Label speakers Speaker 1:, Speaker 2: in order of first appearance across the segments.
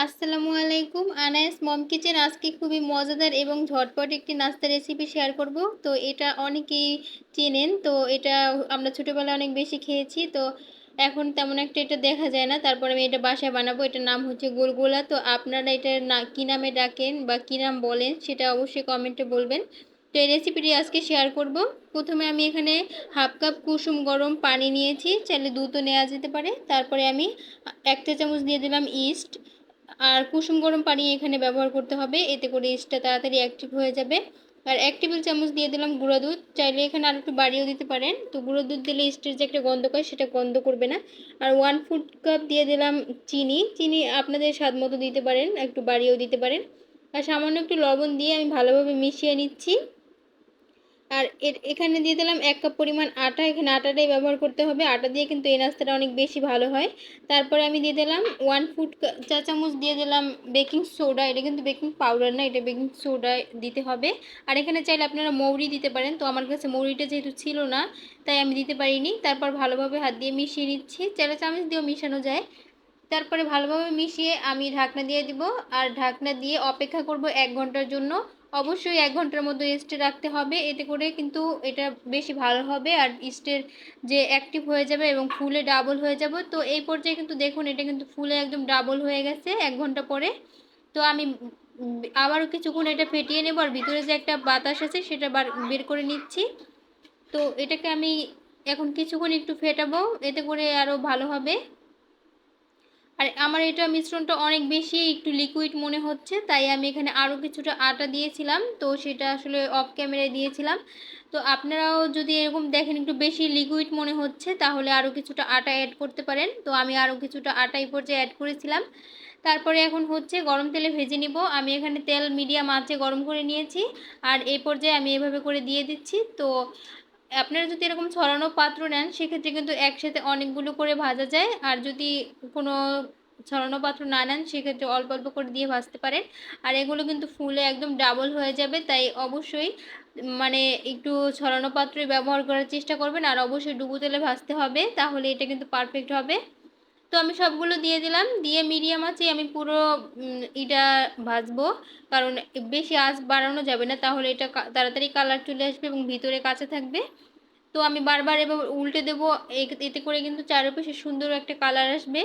Speaker 1: আসসালামু আলাইকুম। আনায়াস মম কিচেন আজকে খুবই মজাদার এবং ঝটপট একটি নাস্তা রেসিপি শেয়ার করব। তো এটা অনেকেই চেনেন। তো এটা আমরা ছোটোবেলায় অনেক বেশি খেয়েছি। তো এখন তেমন একটা এটা দেখা যায় না। তারপরে আমি এটা বাসায় বানাবো। এটার নাম হচ্ছে গোলগোলা। তো আপনারা এটার কী নামে ডাকেন বা কী নাম বলেন সেটা অবশ্যই কমেন্টে বলবেন। তো এই রেসিপিটি আজকে শেয়ার করব। প্রথমে আমি এখানে হাফ কাপ কুসুম গরম পানি নিয়েছি, চাইলে দুধও নেওয়া যেতে পারে। তারপরে আমি 1 চা চামচ দিয়ে দিলাম ইস্ট। আর কুসুম গরম পানি এখানে ব্যবহার করতে হবে, এতে করে ইস্টটা তাড়াতাড়ি অ্যাক্টিভ হয়ে যাবে। আর 1 টেবিল চামচ দিয়ে দিলাম গুঁড়া দুধ, চাইলে এখানে আর একটু বাড়িয়েও দিতে পারেন। তো গুঁড়ো দুধ দিলে ইস্টের যে একটা গন্ধ করে সেটা গন্ধ করবে না। আর 1 ফুড কাপ দিয়ে দিলাম চিনি। চিনি আপনাদের স্বাদ মতো দিতে পারেন, একটু বাড়িয়েও দিতে পারেন। আর সামান্য একটু লবণ দিয়ে আমি ভালোভাবে মিশিয়ে নিচ্ছি। আর এখানে দিয়ে দিলাম 1 কাপ পরিমাণ আটা। এখানে আটাটাই ব্যবহার করতে হবে, আটা দিয়ে কিন্তু এই নাস্তাটা অনেক বেশি ভালো হয়। তারপরে আমি দিয়ে দিলাম 1 চা চামচ দিয়ে দিলাম বেকিং সোডা। এটা কিন্তু বেকিং পাউডার না, এটা বেকিং সোডা দিতে হবে। আর এখানে চাইলে আপনারা মৌরি দিতে পারেন, তো আমার কাছে মৌরিটা যেহেতু ছিল না তাই আমি দিতে পারিনি। তারপর ভালোভাবে হাত দিয়ে মিশিয়ে নিচ্ছি, চাইলে চামচ দিয়েও মিশানো যায়। তারপরে ভালোভাবে মিশিয়ে আমি ঢাকনা দিয়ে দিব। আর ঢাকনা দিয়ে অপেক্ষা করব 1 ঘন্টার জন্য। অবশ্যই 1 ঘন্টার মধ্যে রেস্টে রাখতে হবে, এতে করে কিন্তু এটা বেশি ভালো হবে। আর ইস্টের যে অ্যাক্টিভ হয়ে যাবে এবং ফুলে ডাবল হয়ে যাবে। তো এই পর্যায়ে কিন্তু দেখুন এটা কিন্তু ফুলে একদম ডাবল হয়ে গেছে 1 ঘন্টা পরে। তো আমি আবারও কিছুক্ষণ এটা ফেটিয়ে নেব, আর ভিতরে যে একটা বাতাস আছে সেটা বের করে নিচ্ছি। তো এটাকে আমি এখন কিছুক্ষণ একটু ফেটাবো, এতে করে আরও ভালো হবে। আর আমার এটা মিশ্রণটা অনেক বেশি একটু লিকুইড মনে হচ্ছে, তাই আমি এখানে আরও কিছুটা আটা দিয়েছিলাম। তো সেটা আসলে অফ ক্যামেরায় দিয়েছিলাম। তো আপনারাও যদি এরকম দেখেন একটু বেশি লিকুইড মনে হচ্ছে, তাহলে আরও কিছুটা আটা অ্যাড করতে পারেন। তো আমি আরও কিছুটা আটা এই পর্যায়ে অ্যাড করেছিলাম। তারপরে এখন হচ্ছে গরম তেলে ভেজে নিব। আমি এখানে তেল মিডিয়াম আঁচে গরম করে নিয়েছি। আর এই পর্যায়ে আমি এভাবে করে দিয়ে দিচ্ছি। তো আপনারা যদি এরকম ছড়ানো পাত্র নেন সেক্ষেত্রে কিন্তু একসাথে অনেকগুলো করে ভাজা যায়। আর যদি কোনো ছড়ানো পাত্র না নেন সেক্ষেত্রে অল্প অল্প করে দিয়ে ভাজতে পারেন। আর এগুলো কিন্তু ফুলে একদম ডাবল হয়ে যাবে, তাই অবশ্যই মানে একটু ছড়ানো পাত্রই ব্যবহার করার চেষ্টা করবেন। আর অবশ্যই ডুবো তেলে ভাজতে হবে, তাহলে এটা কিন্তু পারফেক্ট হবে। তো আমি সবগুলো দিয়ে দিলাম, দিয়ে মিডিয়াম আঁচে আমি পুরো এটা ভাজবো। কারণ বেশি আঁচ বাড়ানো যাবে না, তাহলে এটা তাড়াতাড়ি কালার চলে আসবে এবং ভিতরে কাঁচা থাকবে। তো আমি বারবার এবার উল্টে দেবো, এতে করে কিন্তু চারপাশে সুন্দর একটা কালার আসবে।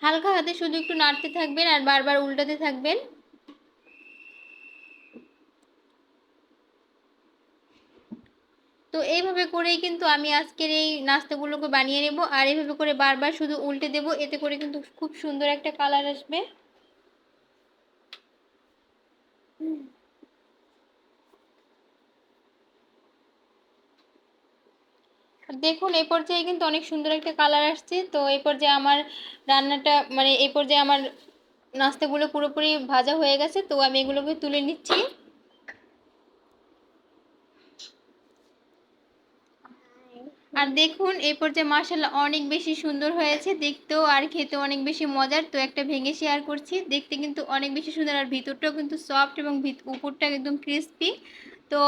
Speaker 1: হালকা হাতে শুধু একটু নাড়তে থাকবেন আর বারবার উল্টাতে থাকবেন। তো এইভাবে করেই কিন্তু আমি আজকের এই নাস্তাগুলোকে বানিয়ে নেব। আর এইভাবে করে বারবার শুধু উল্টে দেব, এতে করে কিন্তু খুব সুন্দর একটা কালার আসবে। দেখুন এই পর্যায়ে কিন্তু অনেক সুন্দর একটা কালার আসছে। তো এই পর্যায়ে আমার রান্নাটা মানে এই পর্যায়ে আমার নাস্তাগুলো পুরোপুরি ভাজা হয়ে গেছে। তো আমি এগুলোকে তুলে নিচ্ছি। আর দেখুন এই পর্যায়ে মাশাআল্লাহ অনেক বেশি সুন্দর হয়েছে দেখতেও, আর খেতেও অনেক বেশি মজার। তো একটা ভেঙে শেয়ার করছি, দেখতে কিন্তু অনেক বেশি সুন্দর, আর ভিতরটাও কিন্তু সফট এবং উপরটা একদম ক্রিস্পি। তো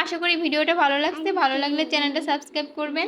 Speaker 1: আশা করি ভিডিওটা ভালো লাগছে, ভালো লাগলে চ্যানেলটা সাবস্ক্রাইব করবেন।